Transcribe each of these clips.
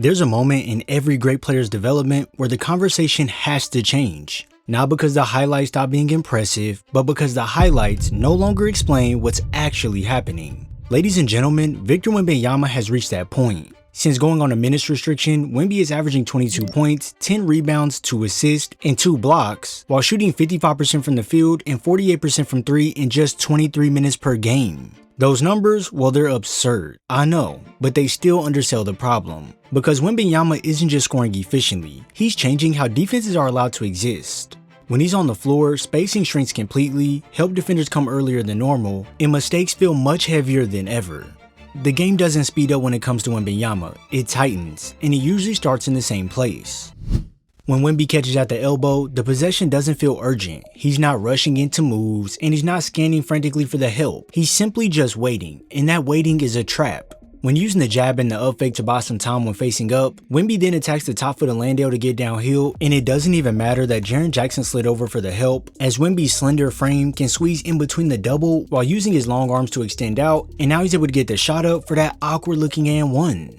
There's a moment in every great player's development where the conversation has to change. Not because the highlights stop being impressive, but because the highlights no longer explain what's actually happening. Ladies and gentlemen, Victor Wembanyama has reached that point. Since going on a minutes restriction, Wemby is averaging 22 points, 10 rebounds, 2 assists, and 2 blocks, while shooting 55% from the field and 48% from 3 in just 23 minutes per game. Those numbers, well, they're absurd, I know, but they still undersell the problem. Because Wembanyama isn't just scoring efficiently, he's changing how defenses are allowed to exist. When he's on the floor, spacing shrinks completely, help defenders come earlier than normal, and mistakes feel much heavier than ever. The game doesn't speed up when it comes to Wembanyama, it tightens, and it usually starts in the same place. When Wemby catches at the elbow, the possession doesn't feel urgent, he's not rushing into moves, and he's not scanning frantically for the help, he's simply just waiting, and that waiting is a trap. When using the jab and the up fake to buy some time when facing up, Wemby then attacks the top foot of Landale to get downhill, and it doesn't even matter that Jaren Jackson slid over for the help, as Wemby's slender frame can squeeze in between the double while using his long arms to extend out, and now he's able to get the shot up for that awkward looking and one.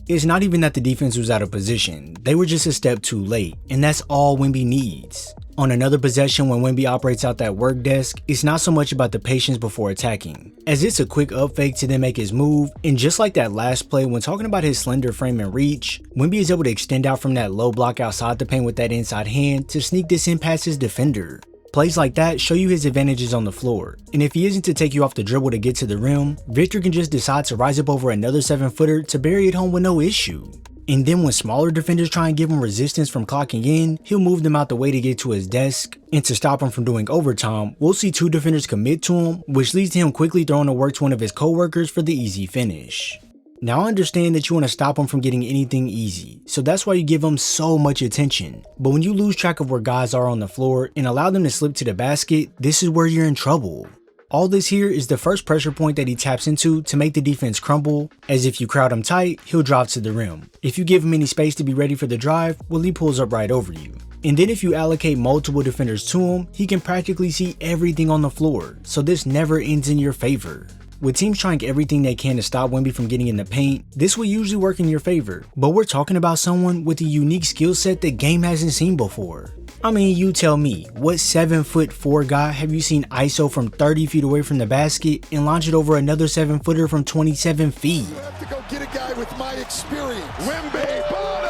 It's not even that the defense was out of position, they were just a step too late, and that's all Wemby needs. On another possession when Wemby operates out that work desk, it's not so much about the patience before attacking, as it's a quick up fake to then make his move, and just like that last play when talking about his slender frame and reach, Wemby is able to extend out from that low block outside the paint with that inside hand to sneak this in past his defender. Plays like that show you his advantages on the floor, and if he isn't to take you off the dribble to get to the rim, Victor can just decide to rise up over another 7-footer to bury it home with no issue. And then when smaller defenders try and give him resistance from clocking in, he'll move them out the way to get to his desk, and to stop him from doing overtime, we'll see 2 defenders commit to him, which leads to him quickly throwing the work to one of his co-workers for the easy finish. Now I understand that you want to stop him from getting anything easy, so that's why you give him so much attention. But when you lose track of where guys are on the floor and allow them to slip to the basket, this is where you're in trouble. All this here is the first pressure point that he taps into to make the defense crumble, as if you crowd him tight, he'll drive to the rim. If you give him any space to be ready for the drive, well, he pulls up right over you. And then if you allocate multiple defenders to him, he can practically see everything on the floor, so this never ends in your favor. With teams trying everything they can to stop Wemby from getting in the paint, this will usually work in your favor, but we're talking about someone with a unique skill set the game hasn't seen before. I mean, you tell me, what 7'4" guy have you seen ISO from 30 feet away from the basket and launch it over another 7-footer from 27 feet? You have to go get a guy with my experience. Wemby bottoms!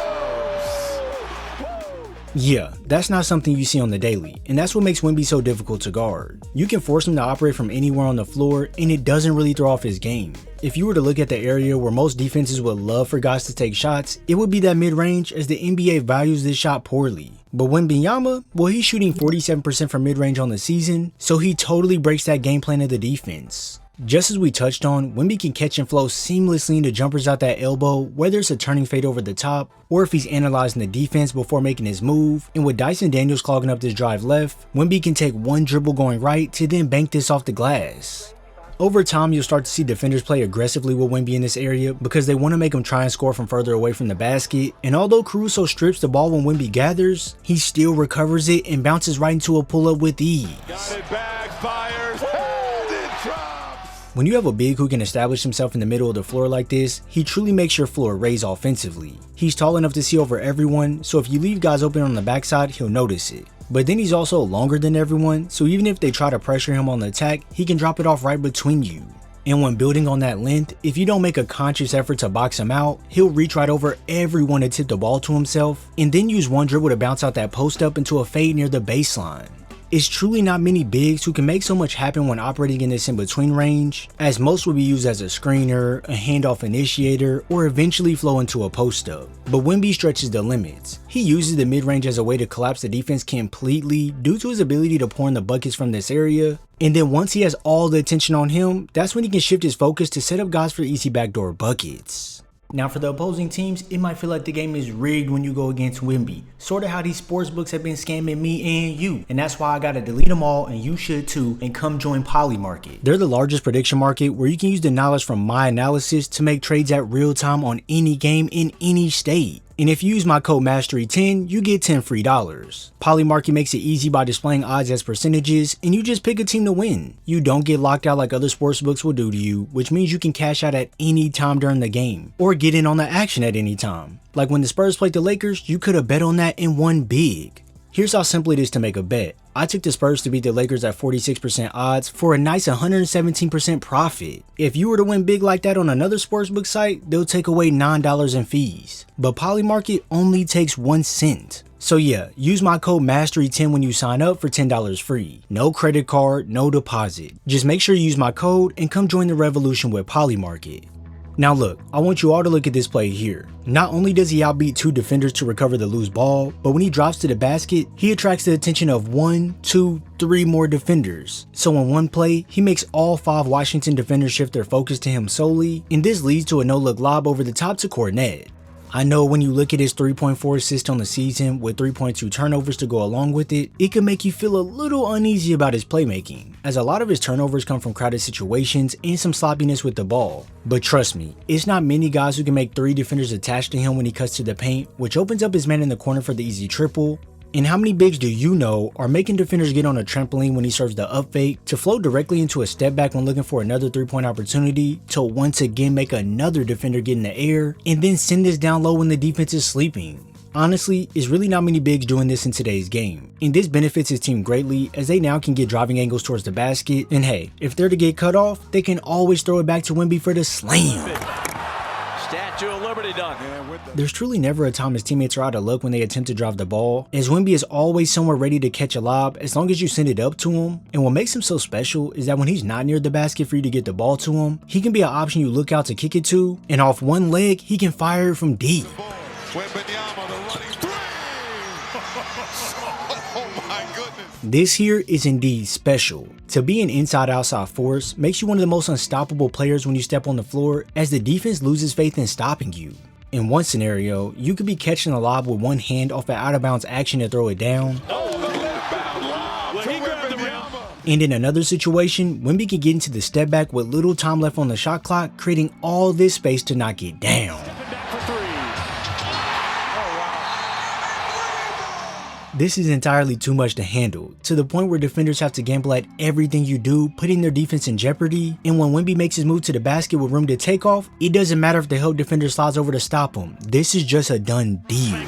Yeah, that's not something you see on the daily, and that's what makes Wemby so difficult to guard. You can force him to operate from anywhere on the floor, and it doesn't really throw off his game. If you were to look at the area where most defenses would love for guys to take shots, it would be that mid-range, as the NBA values this shot poorly. But Wembanyama, well, he's shooting 47% from mid-range on the season, so he totally breaks that game plan of the defense. Just as we touched on, Wemby can catch and flow seamlessly into jumpers out that elbow, whether it's a turning fade over the top, or if he's analyzing the defense before making his move, and with Dyson Daniels clogging up this drive left, Wemby can take one dribble going right to then bank this off the glass. Over time, you'll start to see defenders play aggressively with Wemby in this area because they want to make him try and score from further away from the basket, and although Caruso strips the ball when Wemby gathers, he still recovers it and bounces right into a pull-up with ease. Got it back, fires, and it drops! When you have a big who can establish himself in the middle of the floor like this, he truly makes your floor raise offensively. He's tall enough to see over everyone, so if you leave guys open on the backside, he'll notice it. But then he's also longer than everyone, so even if they try to pressure him on the attack, he can drop it off right between you. And when building on that length, if you don't make a conscious effort to box him out, he'll reach right over everyone to tip the ball to himself, and then use one dribble to bounce out that post up into a fade near the baseline. It's truly not many bigs who can make so much happen when operating in this in-between range, as most will be used as a screener, a handoff initiator, or eventually flow into a post-up. But Wemby stretches the limits. He uses the mid-range as a way to collapse the defense completely due to his ability to pour in the buckets from this area, and then once he has all the attention on him, that's when he can shift his focus to set up guys for easy backdoor buckets. Now for the opposing teams, it might feel like the game is rigged when you go against Wemby, sorta how these sports books have been scamming me and you, and that's why I gotta delete them all, and you should too, and come join Polymarket. They're the largest prediction market where you can use the knowledge from my analysis to make trades at real time on any game in any state. And if you use my code MASTERY10, you get 10 free dollars. Polymarket makes it easy by displaying odds as percentages, and you just pick a team to win. You don't get locked out like other sportsbooks will do to you, which means you can cash out at any time during the game, or get in on the action at any time. Like when the Spurs played the Lakers, you could have bet on that and won big. Here's how simple it is to make a bet. I took the Spurs to beat the Lakers at 46% odds for a nice 117% profit. If you were to win big like that on another sportsbook site, they'll take away $9 in fees. But Polymarket only takes 1 cent. So yeah, use my code MASTERY10 when you sign up for $10 free. No credit card, no deposit. Just make sure you use my code and come join the revolution with Polymarket. Now look, I want you all to look at this play here. Not only does he outbeat 2 defenders to recover the loose ball, but when he drops to the basket, he attracts the attention of 1, 2, 3 more defenders. So in one play, he makes all 5 Washington defenders shift their focus to him solely, and this leads to a no-look lob over the top to Cornet. I know when you look at his 3.4 assists on the season with 3.2 turnovers to go along with it, it can make you feel a little uneasy about his playmaking, as a lot of his turnovers come from crowded situations and some sloppiness with the ball. But trust me, it's not many guys who can make 3 defenders attached to him when he cuts to the paint, which opens up his man in the corner for the easy triple. And how many bigs do you know are making defenders get on a trampoline when he serves the up fake to flow directly into a step back when looking for another 3-point opportunity to once again make another defender get in the air and then send this down low when the defense is sleeping? Honestly, it's really not many bigs doing this in today's game, and this benefits his team greatly as they now can get driving angles towards the basket, and hey, if they're to get cut off, they can always throw it back to Wemby for the slam. Statue of Liberty dunk. There's truly never a time his teammates are out of luck when they attempt to drive the ball, as Wemby is always somewhere ready to catch a lob as long as you send it up to him. And what makes him so special is that when he's not near the basket for you to get the ball to him, he can be an option you look out to kick it to, and off one leg, he can fire it from deep. Wembanyama, the running three. Oh my goodness. This here is indeed special. To be an inside-outside force makes you one of the most unstoppable players when you step on the floor, as the defense loses faith in stopping you. In one scenario, you could be catching a lob with one hand off an out-of-bounds action to throw it down. And in another situation, Wemby can get into the step back with little time left on the shot clock, creating all this space to knock it down. This is entirely too much to handle, to the point where defenders have to gamble at everything you do, putting their defense in jeopardy. And when Wemby makes his move to the basket with room to take off, it doesn't matter if the help defender slides over to stop him. This is just a done deal.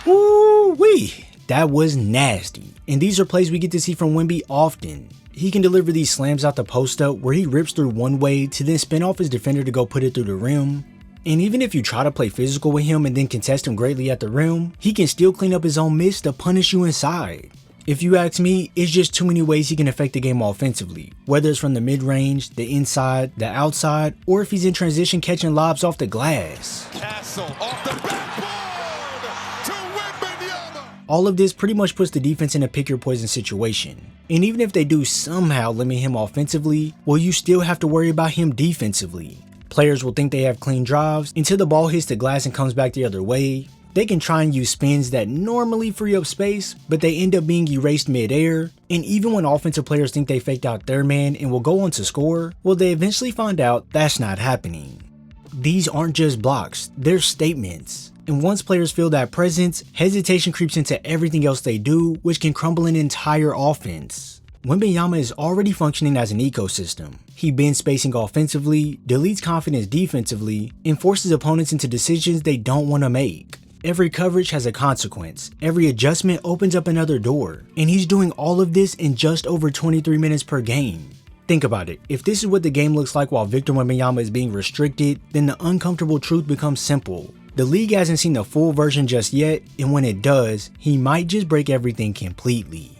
Woo-wee! That was nasty. And these are plays we get to see from Wemby often. He can deliver these slams out the post up where he rips through one way to then spin off his defender to go put it through the rim. And even if you try to play physical with him and then contest him greatly at the rim, he can still clean up his own miss to punish you inside. If you ask me, it's just too many ways he can affect the game offensively, whether it's from the mid-range, the inside, the outside, or if he's in transition catching lobs off the glass. Castle off the backboard to Wembanyama. All of this pretty much puts the defense in a pick your poison situation. And even if they do somehow limit him offensively, well, you still have to worry about him defensively. Players will think they have clean drives until the ball hits the glass and comes back the other way. They can try and use spins that normally free up space, but they end up being erased mid-air. And even when offensive players think they faked out their man and will go on to score, well, they eventually find out that's not happening. These aren't just blocks, they're statements. And once players feel that presence, hesitation creeps into everything else they do, which can crumble an entire offense. Wembanyama is already functioning as an ecosystem. He bends spacing offensively, deletes confidence defensively, and forces opponents into decisions they don't want to make. Every coverage has a consequence, every adjustment opens up another door, and he's doing all of this in just over 23 minutes per game. Think about it, if this is what the game looks like while Victor Wembanyama is being restricted, then the uncomfortable truth becomes simple. The league hasn't seen the full version just yet, and when it does, he might just break everything completely.